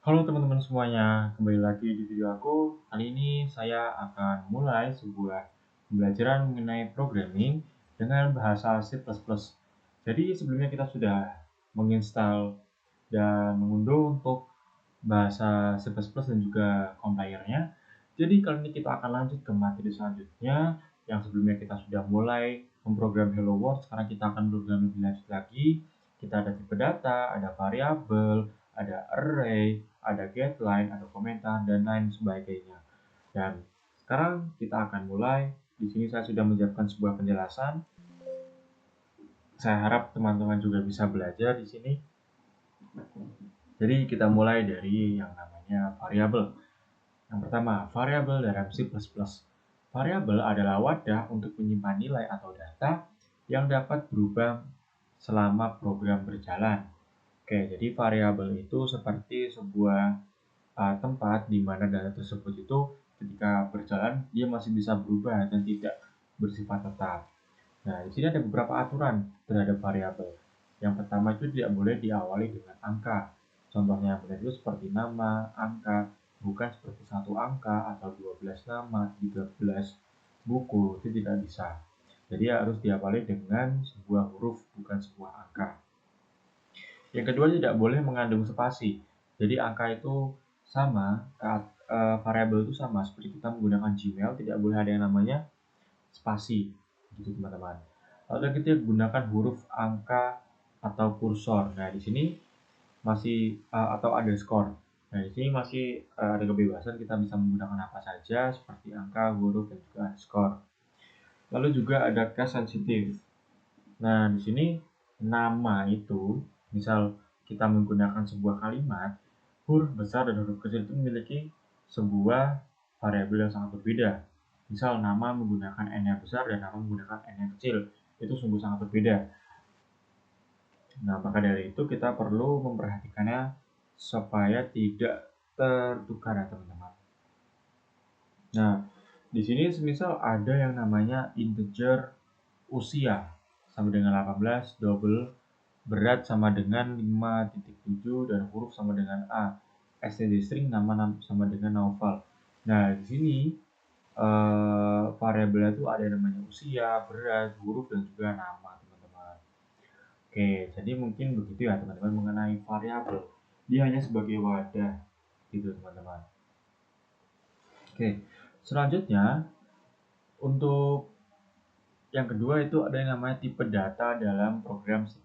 Halo teman-teman semuanya, kembali lagi di video aku. Kali ini saya akan mulai sebuah pembelajaran mengenai programming dengan bahasa C++. Jadi sebelumnya kita sudah menginstal dan mengunduh untuk bahasa C++ dan juga compilernya. Jadi kali ini kita akan lanjut ke materi selanjutnya yang sebelumnya kita sudah mulai memprogram Hello World. Sekarang kita akan program lebih lanjut lagi. Kita ada tipe data, ada variabel, ada array, ada getLine, ada komentar, dan lain sebagainya. Dan sekarang kita akan mulai. Di sini saya sudah menyiapkan sebuah penjelasan. Saya harap teman-teman juga bisa belajar di sini. Jadi kita mulai dari yang namanya variabel. Yang pertama, variabel dalam C++. Variabel adalah wadah untuk menyimpan nilai atau data yang dapat berubah selama program berjalan. Oke, jadi variabel itu seperti sebuah tempat di mana data tersebut itu ketika berjalan dia masih bisa berubah dan tidak bersifat tetap. Nah, di sini ada beberapa aturan terhadap variabel. Yang pertama itu tidak boleh diawali dengan angka. Contohnya yang benar itu seperti nama, angka, bukan seperti satu angka atau 12 nama, 13 buku, itu tidak bisa. Jadi harus diawali dengan sebuah huruf, bukan sebuah angka. Yang kedua, tidak boleh mengandung spasi. Jadi angka itu sama, variabel itu sama seperti kita menggunakan Gmail, tidak boleh ada yang namanya spasi, gitu teman-teman. Lalu kita gunakan huruf, angka, atau kursor. Nah di sini masih atau underscore. Nah di sini masih ada kebebasan, kita bisa menggunakan apa saja seperti angka, huruf, dan juga underscore. Lalu juga ada case sensitive. Nah, di sini nama itu, misal kita menggunakan sebuah kalimat, huruf besar dan huruf kecil itu memiliki sebuah variabel yang sangat berbeda. Misal nama menggunakan N yang besar dan nama menggunakan N yang kecil, itu sungguh sangat berbeda. Nah, maka dari itu kita perlu memperhatikannya supaya tidak tertukar ya teman-teman. Nah, di sini semisal ada yang namanya integer usia sama dengan 18, double berat sama dengan 5.7 dan huruf sama dengan A. std string nama sama dengan novel. Nah, di sini variabel itu ada yang namanya usia, berat, huruf, dan juga nama, teman-teman. Oke, jadi mungkin begitu ya teman-teman mengenai variabel. Dia hanya sebagai wadah, gitu teman-teman. Oke, selanjutnya untuk yang kedua itu ada yang namanya tipe data dalam program C++.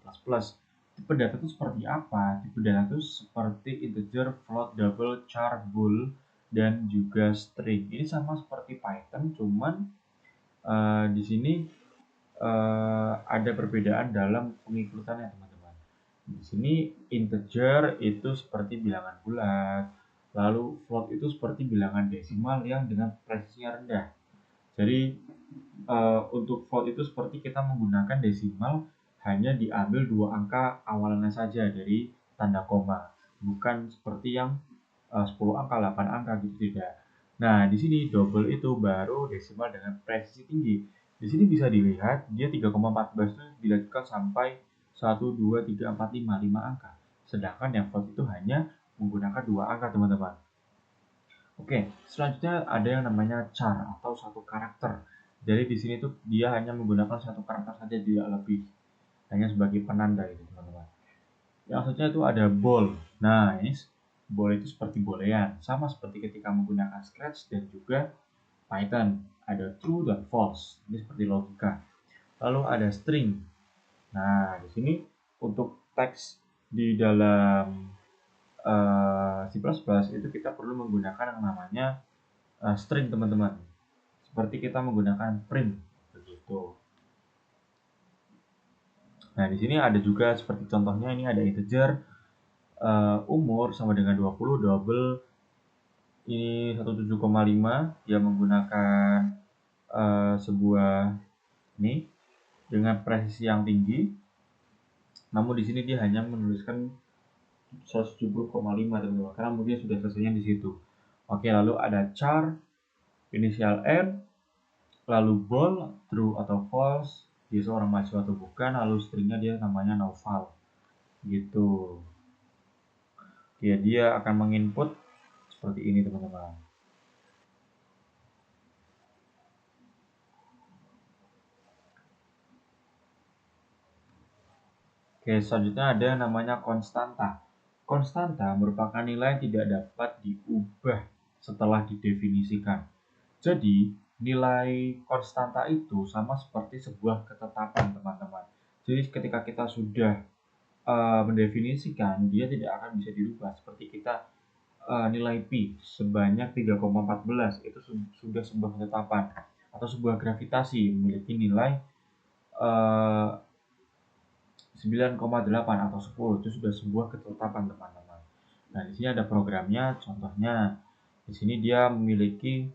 Tipe data itu seperti apa? Tipe data itu seperti integer, float, double, char, bool, dan juga string. Ini sama seperti Python, cuman di sini ada perbedaan dalam pengikutannya teman-teman. Di sini integer itu seperti bilangan bulat, lalu float itu seperti bilangan desimal yang dengan presisinya rendah. Jadi untuk float itu seperti kita menggunakan desimal hanya diambil dua angka awalannya saja dari tanda koma, bukan seperti yang 10 angka, 8 angka gitu, tidak. Nah, di sini double itu baru desimal dengan presisi tinggi. Di sini bisa dilihat dia 3,14 itu dilanjutkan sampai 1, 2, 3, 4, 5, 5 angka. Sedangkan yang float itu hanya menggunakan dua angka, teman-teman. Oke, selanjutnya ada yang namanya char atau satu karakter. Jadi di sini tuh dia hanya menggunakan satu karakter saja, tidak lebih, hanya sebagai penanda itu teman-teman. Yang selanjutnya itu ada ball. Nah, ini ball itu seperti bolehan, sama seperti ketika menggunakan Scratch dan juga Python. Ada true dan false. Ini seperti logika. Lalu ada string. Nah, di sini untuk teks di dalam C++ itu kita perlu menggunakan yang namanya string, teman-teman. Seperti kita menggunakan print begitu. Nah, di sini ada juga seperti contohnya ini ada integer umur sama dengan 20, double ini 17,5, dia menggunakan sebuah ini dengan presisi yang tinggi. Namun di sini dia hanya menuliskan 170,5 teman-teman, karena mungkin sudah selesainya di situ. Oke, lalu ada char, inisial n, lalu ball, true atau false, dia seorang mahasiswa atau bukan, lalu stringnya dia namanya novel gitu. Ya, dia akan menginput seperti ini teman-teman. Oke, selanjutnya ada yang namanya konstanta. Konstanta merupakan nilai yang tidak dapat diubah setelah didefinisikan. Jadi, nilai konstanta itu sama seperti sebuah ketetapan, teman-teman. Jadi, ketika kita sudah mendefinisikan, dia tidak akan bisa dirubah. Seperti kita nilai pi sebanyak 3,14 itu sudah sebuah ketetapan, atau sebuah gravitasi memiliki nilai 9,8 atau 10 itu sudah sebuah ketetapan, teman-teman. Nah, di sini ada programnya, contohnya di sini dia memiliki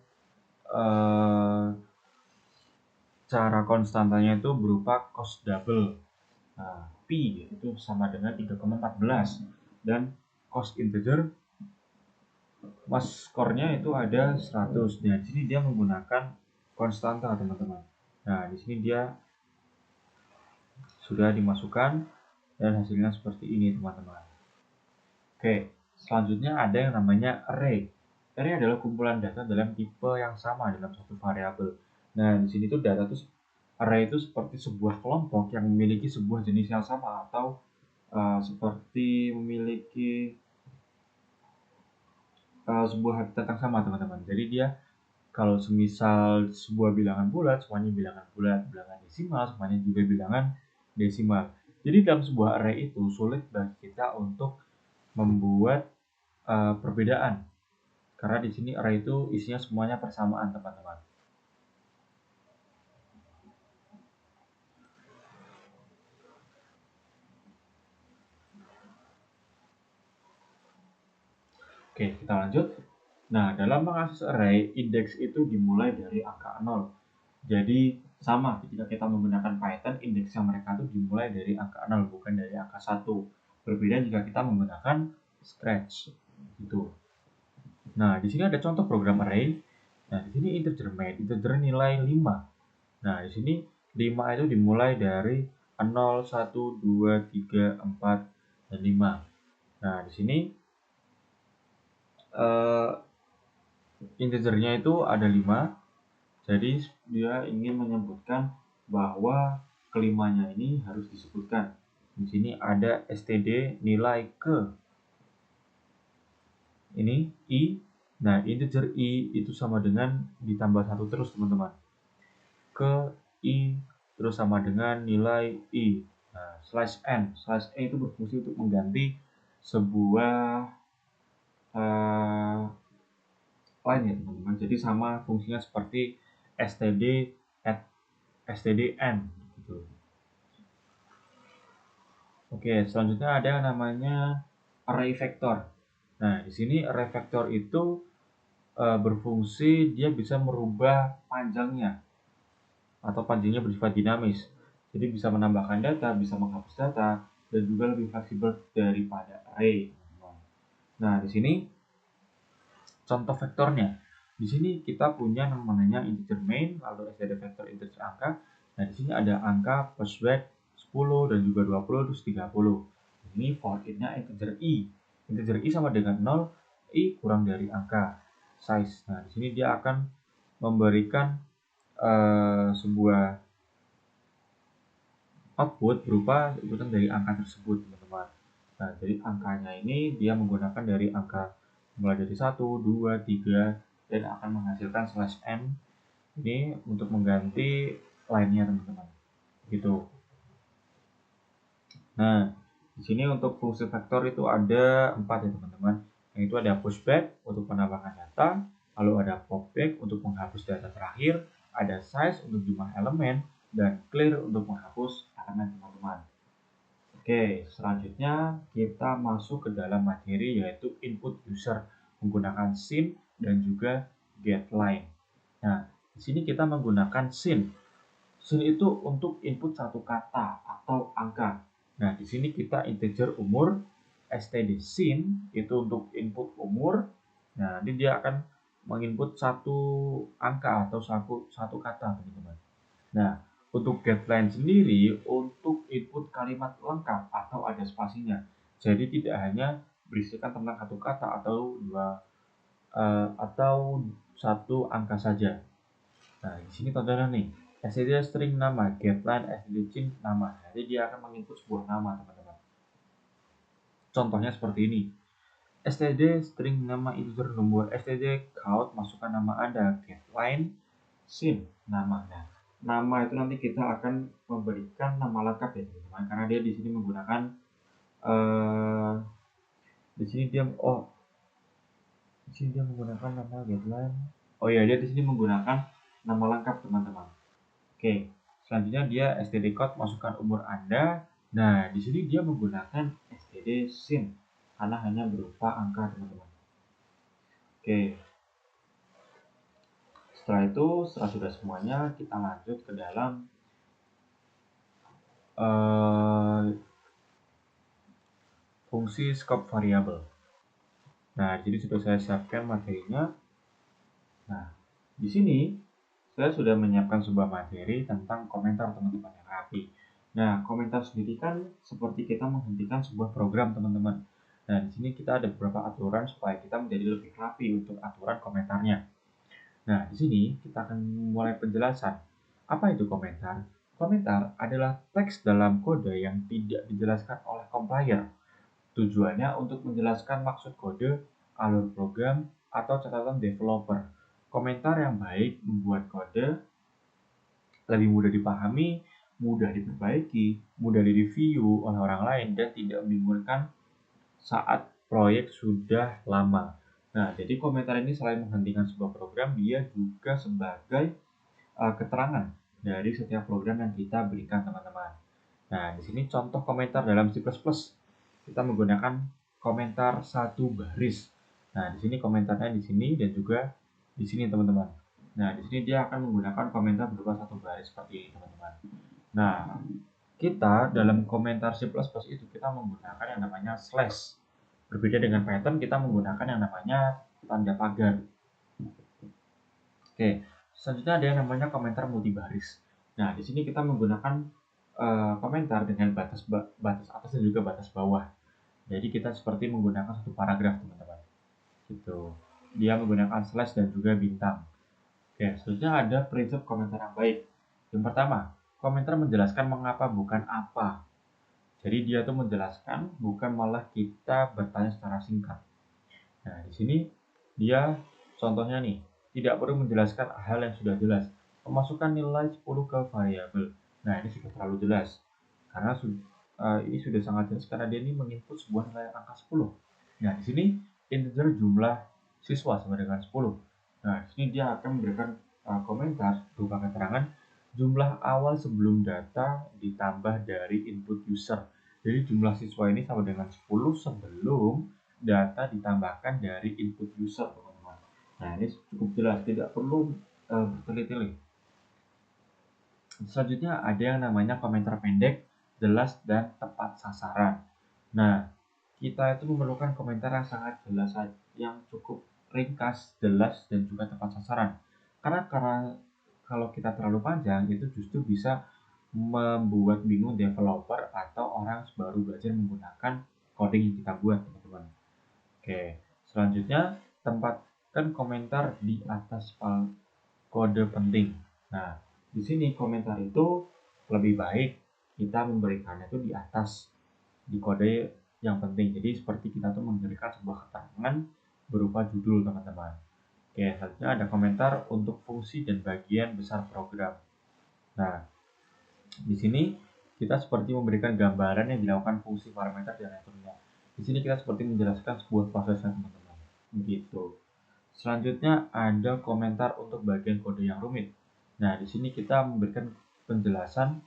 cara konstantanya itu berupa cos double. Nah, pi itu sama dengan 3,14 dan cos integer mas skornya itu ada 100. Nah, di sini dia menggunakan konstanta, teman-teman. Nah, di sini dia sudah dimasukkan dan hasilnya seperti ini, teman-teman. Oke, selanjutnya ada yang namanya array. Array adalah kumpulan data dalam tipe yang sama dalam satu variabel. Nah, di sini tuh data tuh array itu seperti sebuah kelompok yang memiliki sebuah jenis yang sama, atau seperti memiliki sebuah habitat yang sama, teman-teman. Jadi dia kalau semisal sebuah bilangan bulat, semuanya bilangan bulat, bilangan desimal, semuanya juga bilangan desimal. Jadi dalam sebuah array itu sulit bagi kita untuk membuat perbedaan, karena di sini array itu isinya semuanya persamaan, teman-teman. Oke, kita lanjut. Nah, dalam mengakses array, indeks itu dimulai dari angka 0. Jadi sama ketika kita menggunakan Python, indeksnya mereka itu dimulai dari angka 0, bukan dari angka 1. Berbeda jika kita menggunakan Scratch gitu. Nah, di sini ada contoh program array. Nah, di sini integer main, integer nilai 5. Nah, di sini 5 itu dimulai dari 0, 1, 2, 3, 4, dan 5. Nah, di sini integernya itu ada 5. Jadi dia ingin menyebutkan bahwa kelimanya ini harus disebutkan. Di sini ada std nilai ke ini i. Nah, integer i itu sama dengan ditambah 1 terus, teman-teman. Ke i terus sama dengan nilai i. Nah, /n itu berfungsi untuk mengganti sebuah line ya, teman-teman. Jadi sama fungsinya seperti std at stdn gitu. Oke, selanjutnya ada yang namanya array vector. Nah, di sini array vector itu berfungsi, dia bisa merubah panjangnya, atau panjangnya bersifat dinamis. Jadi bisa menambahkan data, bisa menghapus data, dan juga lebih fleksibel daripada array. Nah, di sini contoh vektornya. Di sini kita punya namanya integer main, lalu std vektor integer angka. Nah, di sini ada angka postback 10 dan juga 20 terus 30. Ini for in-nya integer i. Integer i sama dengan 0, i kurang dari angka size. Nah, di sini dia akan memberikan sebuah output berupa urutan dari angka tersebut, teman-teman. Nah, jadi angkanya ini dia menggunakan dari angka mulai dari 1, 2, 3, dan akan menghasilkan /n ini untuk mengganti line-nya, teman-teman. Gitu. Nah, di sini untuk fungsi vektor itu ada 4 ya, teman-teman. Yang itu ada pushback untuk menambahkan data, lalu ada popback untuk menghapus data terakhir, ada size untuk jumlah elemen, dan clear untuk menghapus elemen, teman-teman. Oke, selanjutnya kita masuk ke dalam materi, yaitu input user menggunakan sin dan juga getLine. Nah, di sini kita menggunakan sin. Sin itu untuk input satu kata atau angka. Nah, di sini kita integer umur, std sin itu untuk input umur. Nah, nanti dia akan menginput satu angka atau satu kata, teman-teman. Nah, untuk getLine sendiri untuk input kalimat lengkap atau ada spasinya. Jadi tidak hanya berisikan tentang satu kata atau satu angka saja. Nah, di sini contohnya nih, std string nama, getLine, std string nama. Jadi dia akan menginput sebuah nama, teman-teman. Contohnya seperti ini. std string nama integer nomor, std count masukkan nama Anda, getLine sin nama. Nah, nama itu nanti kita akan memberikan nama lengkap ya, teman-teman, karena dia di sini menggunakan di sini dia menggunakan nama getLine. Oh ya, dia di sini menggunakan nama lengkap, teman-teman. Oke, selanjutnya dia std code masukkan umur Anda. Nah, di sini dia menggunakan std sin karena hanya berupa angka, teman-teman. Oke. Setelah sudah semuanya, kita lanjut ke dalam fungsi scope variable. Nah, jadi sudah saya siapkan materinya. Nah, di sini saya sudah menyiapkan sebuah materi tentang komentar, teman-teman, yang rapi. Nah, komentar sendiri kan seperti kita menghentikan sebuah program, teman-teman. Nah, di sini kita ada beberapa aturan supaya kita menjadi lebih rapi untuk aturan komentarnya. Nah, di sini kita akan mulai penjelasan. Apa itu komentar? Komentar adalah teks dalam kode yang tidak dijelaskan oleh compiler. Tujuannya untuk menjelaskan maksud kode, alur program, atau catatan developer. Komentar yang baik membuat kode lebih mudah dipahami, mudah diperbaiki, mudah direview oleh orang lain, dan tidak membingungkan saat proyek sudah lama. Nah, jadi komentar ini selain menghentikan sebuah program, dia juga sebagai keterangan dari setiap program yang kita berikan, teman-teman. Nah, di sini contoh komentar dalam C++. Kita menggunakan komentar satu baris. Nah, di sini komentarnya di sini dan juga di sini, teman-teman. Nah, di sini dia akan menggunakan komentar berupa satu baris seperti ini, teman-teman. Nah, kita dalam komentar C++ itu kita menggunakan yang namanya slash. Berbeda dengan Python, kita menggunakan yang namanya tanda pagar. Oke, selanjutnya ada yang namanya komentar multibaris. Nah, di sini kita menggunakan komentar dengan batas atas dan juga batas bawah. Jadi kita seperti menggunakan satu paragraf, teman-teman. Gitu. Dia menggunakan slash dan juga bintang. Oke, selanjutnya ada prinsip komentar yang baik. Yang pertama, komentar menjelaskan mengapa bukan apa. Jadi dia tuh menjelaskan, bukan malah kita bertanya secara singkat. Nah, di sini dia contohnya nih, tidak perlu menjelaskan hal yang sudah jelas. Memasukkan nilai 10 ke variabel. Nah, ini sudah terlalu jelas. Karena ini sudah sangat jelas karena dia ini menginput sebuah nilai angka 10. Nah, di sini integer jumlah siswa sama dengan 10. Nah, di sini dia akan memberikan komentar berupa keterangan jumlah awal sebelum data ditambah dari input user. Jadi jumlah siswa ini sama dengan 10 sebelum data ditambahkan dari input user, teman-teman. Nah, ini cukup jelas, tidak perlu bertele-tele. Selanjutnya ada yang namanya komentar pendek, jelas, dan tepat sasaran. Nah, kita itu memerlukan komentar yang sangat jelas, yang cukup ringkas, jelas, dan juga tepat sasaran. Karena kalau kita terlalu panjang, itu justru bisa membuat bingung developer atau orang baru belajar menggunakan coding yang kita buat, teman-teman. Oke, selanjutnya tempatkan komentar di atas kode penting. Nah, di sini komentar itu lebih baik kita memberikannya itu di atas di kode yang penting. Jadi seperti kita tuh memberikan sebuah keterangan berupa judul, teman-teman. Oke, selanjutnya ada komentar untuk fungsi dan bagian besar program. Nah, di sini kita seperti memberikan gambaran yang dilakukan fungsi parameter dan lain-lainnya. Di sini kita seperti menjelaskan sebuah prosesnya, teman-teman. Begitu. Selanjutnya ada komentar untuk bagian kode yang rumit. Nah, di sini kita memberikan penjelasan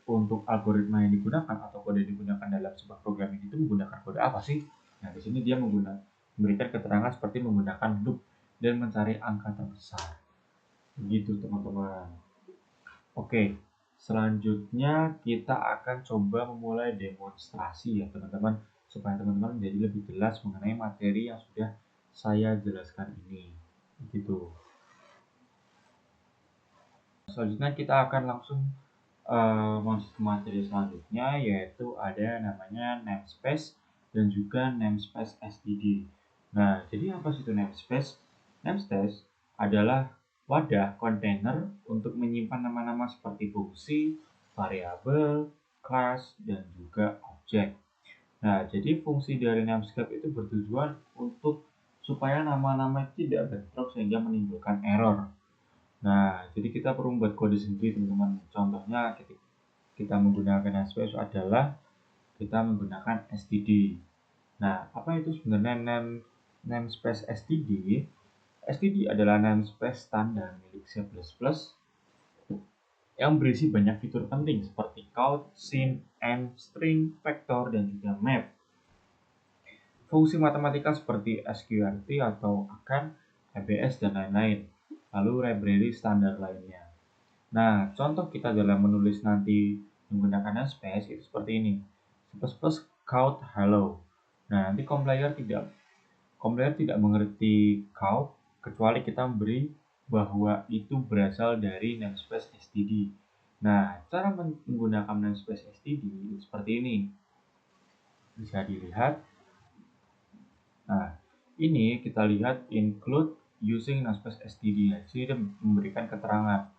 untuk algoritma yang digunakan atau kode yang digunakan dalam sebuah program itu menggunakan kode apa sih? Nah, di sini dia memberikan keterangan seperti menggunakan loop dan mencari angka terbesar. Begitu, teman-teman. Oke, selanjutnya kita akan coba memulai demonstrasi ya, teman-teman, supaya teman-teman menjadi lebih jelas mengenai materi yang sudah saya jelaskan ini. Begitu. Selanjutnya kita akan langsung masuk ke materi selanjutnya, yaitu ada namanya namespace dan juga namespace std. Nah, jadi apa sih itu namespace? Namespace adalah wadah kontainer untuk menyimpan nama-nama seperti fungsi, variabel, kelas, dan juga objek. Nah, jadi fungsi dari namespace itu bertujuan untuk supaya nama-nama tidak bentrok sehingga menimbulkan error. Nah, jadi kita perlu membuat kode sendiri, teman-teman. Contohnya ketika kita menggunakan namespace adalah kita menggunakan std. Nah, apa itu sebenarnya namespace std? Std adalah namespace standar milik C++ yang berisi banyak fitur penting seperti count, sin, and, string, vector, dan juga map. Fungsi matematika seperti sqrt atau akan, EBS, dan lain-lain. Lalu library standar lainnya. Nah, contoh kita dalam menulis nanti menggunakan namespace itu seperti ini. C++ count hello. Nah, nanti compiler tidak mengerti count kecuali kita memberi bahwa itu berasal dari namespace std. Nah, cara menggunakan namespace std seperti ini. Bisa dilihat. Nah, ini kita lihat include using namespace std. Nah, sini dia memberikan keterangan.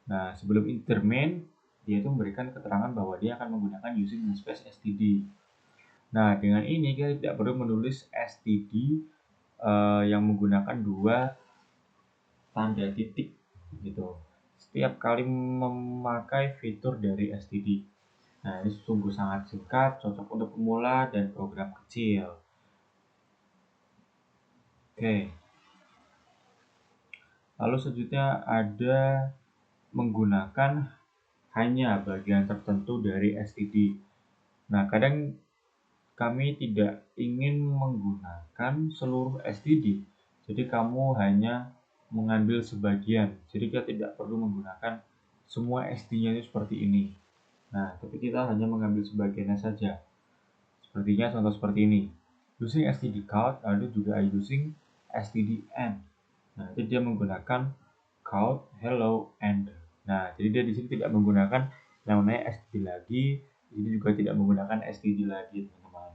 Nah, sebelum enter main, dia itu memberikan keterangan bahwa dia akan menggunakan using namespace std. Nah, dengan ini kita tidak perlu menulis std yang menggunakan dua tanda titik gitu setiap kali memakai fitur dari std. Nah, ini sungguh sangat singkat, cocok untuk pemula dan program kecil. Oke. Lalu selanjutnya ada menggunakan hanya bagian tertentu dari std. Nah, kadang kami tidak ingin menggunakan seluruh std. Jadi kamu hanya mengambil sebagian. Jadi kita tidak perlu menggunakan semua std-nya itu seperti ini. Nah, tapi kita hanya mengambil sebagiannya saja. Sepertinya contoh seperti ini. Using std count, lalu juga using stdn. Nah, itu dia menggunakan count, hello, and. Nah, jadi dia di sini tidak menggunakan yang namanya std lagi, di sini juga tidak menggunakan std lagi, teman-teman.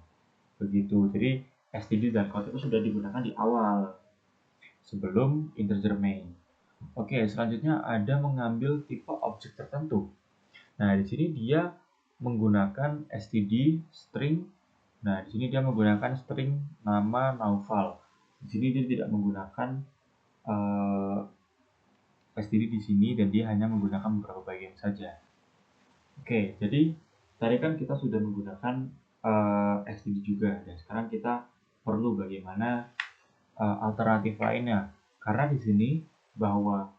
Begitu. Jadi std dan count itu sudah digunakan di awal sebelum integer main. Oke, selanjutnya ada mengambil tipe objek tertentu. Nah, di sini dia menggunakan std string. Nah, di sini dia menggunakan string nama Naufal. Di sini dia tidak menggunakan std di sini dan dia hanya menggunakan beberapa bagian saja. Oke, jadi tadi kan kita sudah menggunakan std juga dan sekarang kita perlu bagaimana alternatif lainnya. Karena di sini bahwa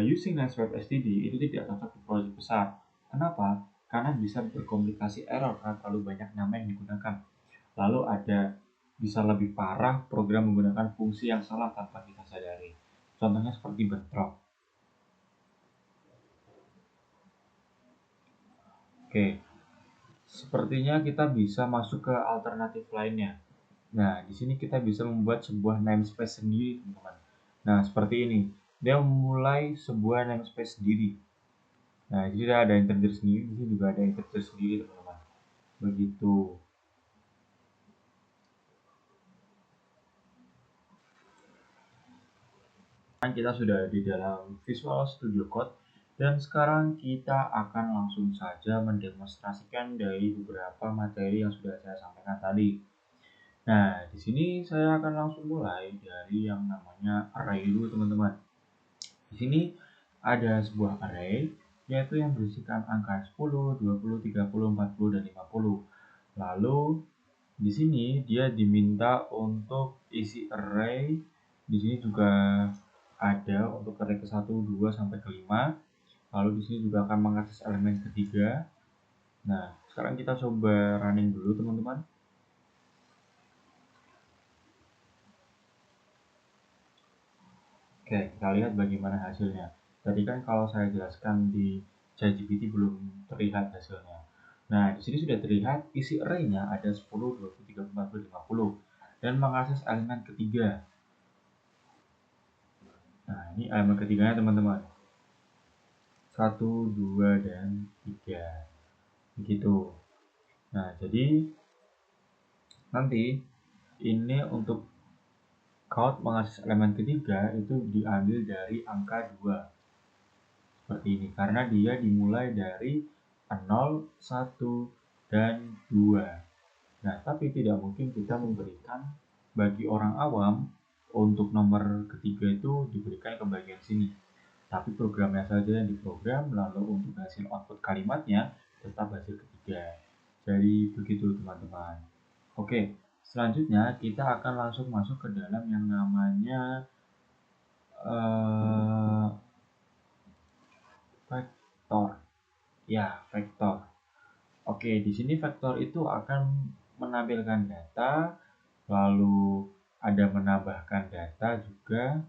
using namespace std itu tidak cocok di proyek besar. Kenapa? Karena bisa berkomplikasi error karena terlalu banyak nama yang digunakan. Lalu bisa lebih parah program menggunakan fungsi yang salah tanpa kita sadari. Contohnya seperti bentrok. Oke, sepertinya kita bisa masuk ke alternatif lainnya. Nah, di sini kita bisa membuat sebuah namespace sendiri, teman-teman. Nah, seperti ini. Dia memulai sebuah namespace sendiri. Nah, jadi ada integer sendiri, di sini juga ada integer sendiri, teman-teman. Begitu. Kita sudah di dalam Visual Studio Code dan sekarang kita akan langsung saja mendemonstrasikan dari beberapa materi yang sudah saya sampaikan tadi. Nah, di sini saya akan langsung mulai dari yang namanya array dulu, teman-teman. Di sini ada sebuah array yaitu yang berisikan angka 10, 20, 30, 40, dan 50. Lalu di sini dia diminta untuk isi array. Di sini juga ada untuk array ke-1, 2 sampai ke-5. Lalu di sini juga akan mengakses elemen ketiga. Nah, sekarang kita coba running dulu, teman-teman. Oke, kita lihat bagaimana hasilnya. Tadi kan kalau saya jelaskan di ChatGPT belum terlihat hasilnya. Nah, di sini sudah terlihat isi array-nya ada 10, 20, 30, 40, 50 dan mengakses elemen ketiga. Nah, ini elemen ketiganya, teman-teman. 1, 2, dan 3. Begitu. Nah, jadi Nanti ini untuk count mengakses elemen ketiga itu diambil dari angka 2. Seperti ini, karena dia dimulai dari 0, 1, dan 2. Nah, tapi tidak mungkin kita memberikan bagi orang awam untuk nomor ketiga itu diberikan ke bagian sini. Tapi programnya saja yang diprogram, lalu untuk hasil output kalimatnya tetap hasil ketiga. Jadi begitu teman-teman. Oke, selanjutnya kita akan langsung masuk ke dalam yang namanya vektor. Ya, vektor. Oke, di sini vektor itu akan menampilkan data, lalu ada menambahkan data juga.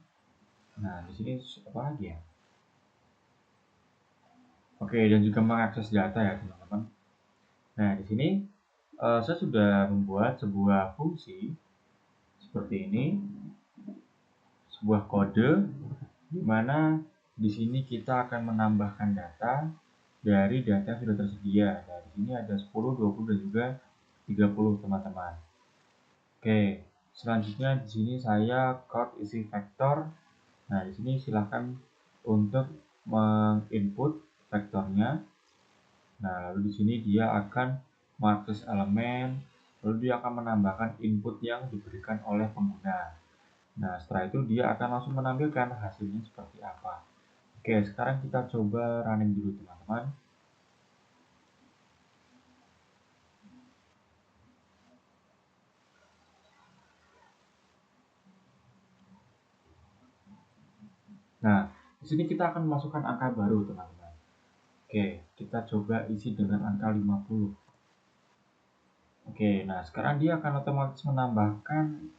Nah, di sini apa lagi ya? Oke, dan juga mengakses data ya, teman-teman. Nah, di sini saya sudah membuat sebuah fungsi seperti ini, sebuah kode di mana di sini kita akan menambahkan data dari data yang sudah tersedia. Nah, di sini ada 10, 20 dan juga 30, teman-teman. Oke, selanjutnya di sini saya code isi vektor. Nah, di sini silahkan untuk menginput vektornya. Nah, lalu di sini dia akan mengakses elemen, lalu dia akan menambahkan input yang diberikan oleh pengguna. Nah, setelah itu dia akan langsung menampilkan hasilnya seperti apa. Oke, sekarang kita coba running dulu, teman-teman. Nah, di sini kita akan memasukkan angka baru, teman-teman. Oke, kita coba isi dengan angka 50. Oke, nah sekarang dia akan otomatis menambahkan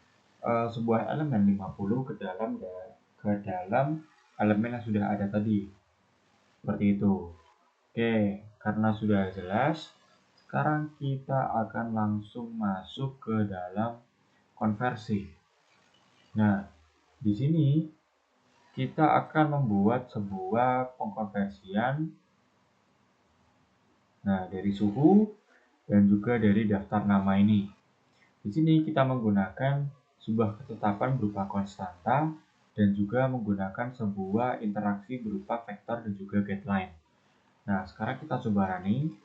sebuah elemen 50 ke dalam elemen yang sudah ada tadi. Seperti itu. Oke, karena sudah jelas, sekarang kita akan langsung masuk ke dalam konversi. Nah, di sini kita akan membuat sebuah pengkonversian. Nah, dari suhu dan juga dari daftar nama ini. Di sini kita menggunakan sebuah ketetapan berupa konstanta dan juga menggunakan sebuah interaksi berupa vektor dan juga getLine. Nah, sekarang kita coba running.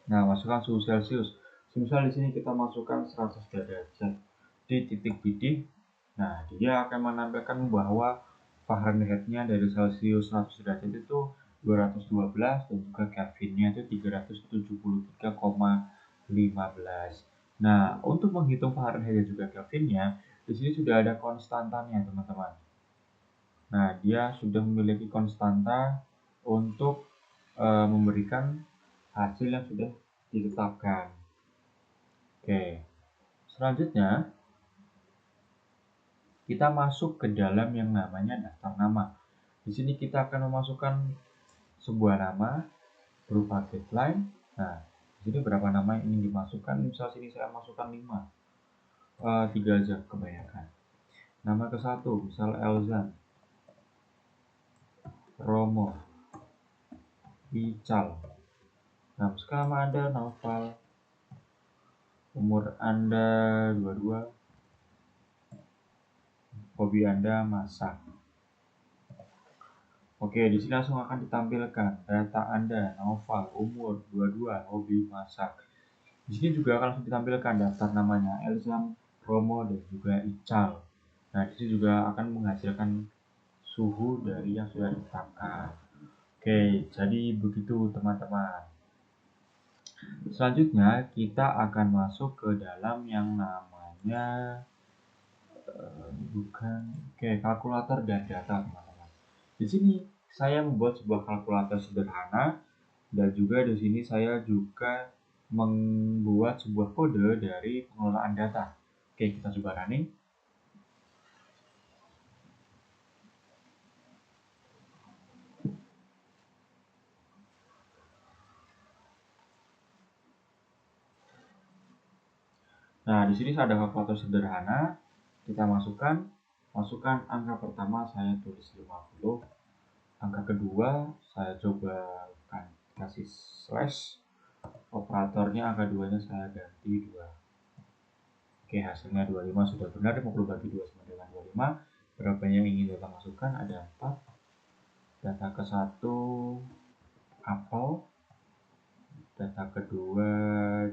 Nah, masukkan suhu Celcius. Misal di sini kita masukkan 100 derajat di titik bidih. Nah, dia akan menampilkan bahwa Fahrenheit-nya dari Celcius 100 derajat itu 212 dan juga Kelvin-nya itu 373,15. Nah, untuk menghitung Fahrenheit dan juga Kelvin-nya, di sini sudah ada konstantanya, teman-teman. Nah, dia sudah memiliki konstanta untuk memberikan hasil yang sudah ditetapkan. Oke, selanjutnya kita masuk ke dalam yang namanya daftar nama. Di sini kita akan memasukkan sebuah nama berupa getLine. Nah, di sini berapa nama yang ingin dimasukkan? Misal sini saya masukkan 5. 3 aja kebanyakan. Nama ke satu, misal Elzan, Romo, Ical. Nah, sekarang Anda Naufal, umur Anda 22, hobi Anda masak. Oke, di sini langsung akan ditampilkan data Anda, Naufal, umur 22, hobi masak. Di sini juga akan langsung ditampilkan daftar namanya, Elzam, Romo, dan juga Ical. Nah, di sini juga akan menghasilkan suhu dari yang sudah ditetapkan. Oke, jadi begitu teman-teman. Selanjutnya kita akan masuk ke dalam yang namanya kalkulator dan data, teman-teman. Di sini saya membuat sebuah kalkulator sederhana dan juga di sini saya juga membuat sebuah kode dari pengelolaan data. Oke, kita coba running. Nah, di sini ada kalkulator sederhana. Kita masukkan angka pertama saya tulis 50. Angka kedua saya coba kasih slash. Operatornya angka 2-nya saya ganti 2. Oke, hasilnya 25 sudah benar. 50 bagi 2 sama dengan 25. Berapa yang ingin kita masukkan? Ada 4. Data ke-1 apel. Data kedua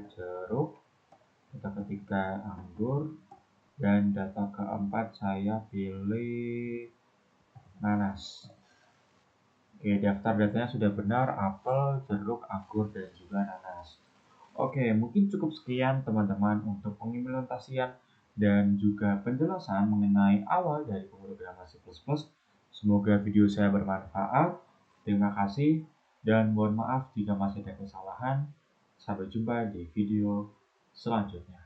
jeruk. Data ketiga anggur. Dan data keempat saya pilih nanas. Oke, daftar datanya sudah benar, apel, jeruk, anggur, dan juga nanas. Oke, mungkin cukup sekian teman-teman untuk pengimplementasian dan juga penjelasan mengenai awal dari pemrograman C++. Semoga video saya bermanfaat. Terima kasih dan mohon maaf jika masih ada kesalahan. Sampai jumpa di video selanjutnya.